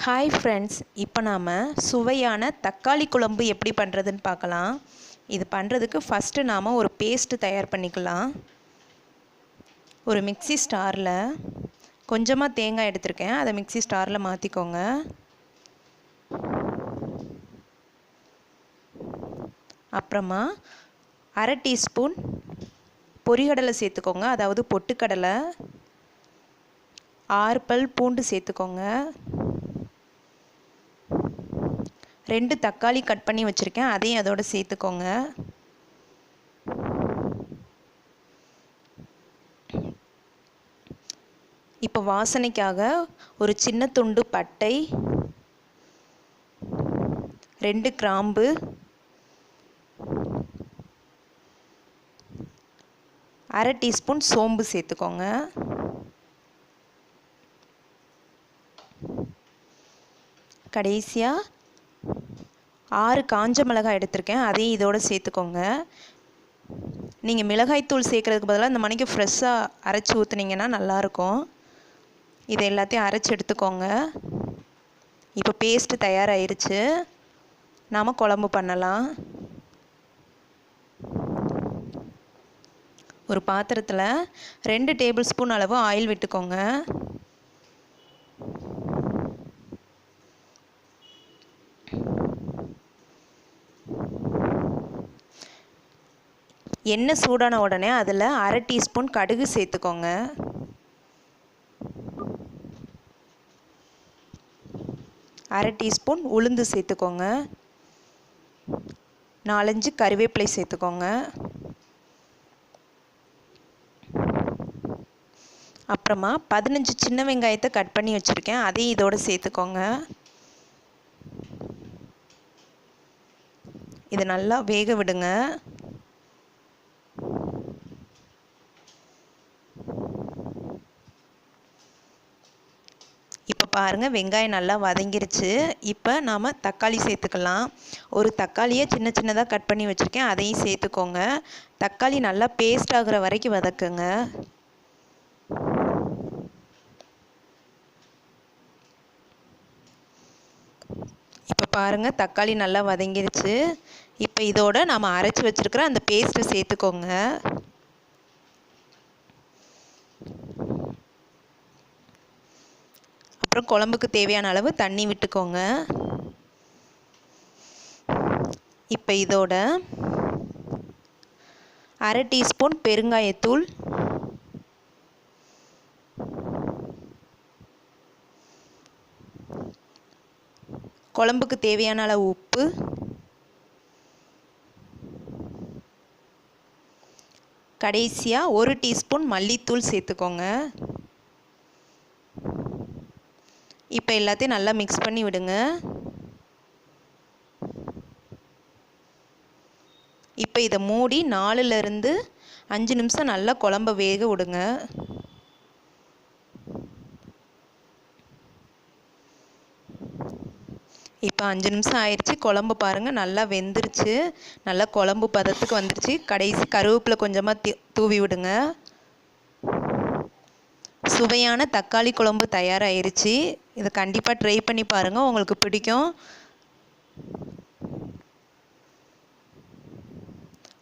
Hi friends, இப்போ நாம் சுவையான தக்காளி குழம்பு எப்படி பண்ணுறதுன்னு பார்க்கலாம். இது பண்ணுறதுக்கு ஃபஸ்ட்டு நாம் ஒரு பேஸ்ட்டு தயார் பண்ணிக்கலாம். ஒரு மிக்ஸி ஸ்டாரில் கொஞ்சமாக தேங்காய் எடுத்திருக்கேன், அதை மிக்ஸி ஸ்டாரில் மாற்றிக்கோங்க. அப்புறமா அரை டீஸ்பூன் பொரிகடலை சேர்த்துக்கோங்க, அதாவது பொட்டுக்கடலை. 6 பல் பூண்டு சேர்த்துக்கோங்க. 2 தக்காளி கட் பண்ணி வச்சுருக்கேன், அதையும் அதோடு சேர்த்துக்கோங்க. இப்போ வாசனைக்காக ஒரு சின்ன துண்டு பட்டை, 2 கிராம்பு, 1/2 டீஸ்பூன் சோம்பு சேர்த்துக்கோங்க. கடைசியாக 6 காஞ்ச மிளகாய் எடுத்திருக்கேன், அதையும் இதோடு சேர்த்துக்கோங்க. நீங்கள் மிளகாய்த்தூள் சேர்க்குறதுக்கு பதிலாக இந்த மணிக்கு ஃப்ரெஷ்ஷாக அரைச்சி ஊற்றுனீங்கன்னா நல்லாயிருக்கும். இதை எல்லாத்தையும் அரைச்சி எடுத்துக்கோங்க. இப்போ பேஸ்ட்டு தயாராகிருச்சு, நாம் குழம்பு பண்ணலாம். ஒரு பாத்திரத்தில் 2 டேபிள் ஸ்பூன் அளவு ஆயில் விட்டுக்கோங்க. எண்ணெய் சூடான உடனே அதில் 1/2 டீஸ்பூன் கடுகு சேர்த்துக்கோங்க. அரை டீஸ்பூன் உளுந்து சேர்த்துக்கோங்க. 4-5 கறிவேப்பிலை சேர்த்துக்கோங்க. அப்புறமா 15 சின்ன வெங்காயத்தை கட் பண்ணி வச்சுருக்கேன், அதையும் இதோடு சேர்த்துக்கோங்க. இதை நல்லா வேக விடுங்க. இப்போ பாருங்கள், வெங்காயம் நல்லா வதங்கிருச்சு. இப்போ நாம் தக்காளி சேர்த்துக்கலாம். ஒரு தக்காளியை சின்ன சின்னதாக கட் பண்ணி வச்சுருக்கேன், அதையும் சேர்த்துக்கோங்க. தக்காளி நல்லா பேஸ்ட் ஆகுற வரைக்கும் வதக்குங்க. இப்போ பாருங்கள், தக்காளி நல்லா வதங்கிருச்சு. இப்போ இதோட நாம் அரைச்சி வச்சுருக்கிற அந்த பேஸ்ட்டை சேர்த்துக்கோங்க. அப்புறம் குழம்புக்கு தேவையான அளவு தண்ணி விட்டுக்கோங்க. இப்போ இதோட 1/2 டீஸ்பூன் பெருங்காயத்தூள், குழம்புக்கு தேவையான அளவு உப்பு, கடைசியாக 1 டீஸ்பூன் மல்லித்தூள் சேர்த்துக்கோங்க. இப்போ எல்லாத்தையும் நல்லா மிக்ஸ் பண்ணி விடுங்க. இப்போ இதை மூடி 4லேருந்து 5 நிமிஷம் நல்லா குழம்ப வேக விடுங்க. இப்போ 5 நிமிஷம் ஆயிடுச்சு. குழம்பு பாருங்கள் நல்லா வெந்துருச்சு, நல்லா குழம்பு பதத்துக்கு வந்துருச்சு. கடைசி கருவேப்பிலை கொஞ்சமாக தூவி விடுங்க. சுவையான தக்காளி குழம்பு தயாராகிருச்சு. இதை கண்டிப்பாக ட்ரை பண்ணி பாருங்கள், உங்களுக்கு பிடிக்கும்.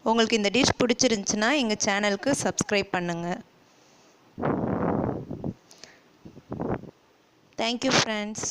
உங்களுக்கு இந்த டிஷ் பிடிச்சிருந்துச்சுன்னா எங்கள் சேனலுக்கு சப்ஸ்கிரைப் பண்ணுங்கள். Thank you friends.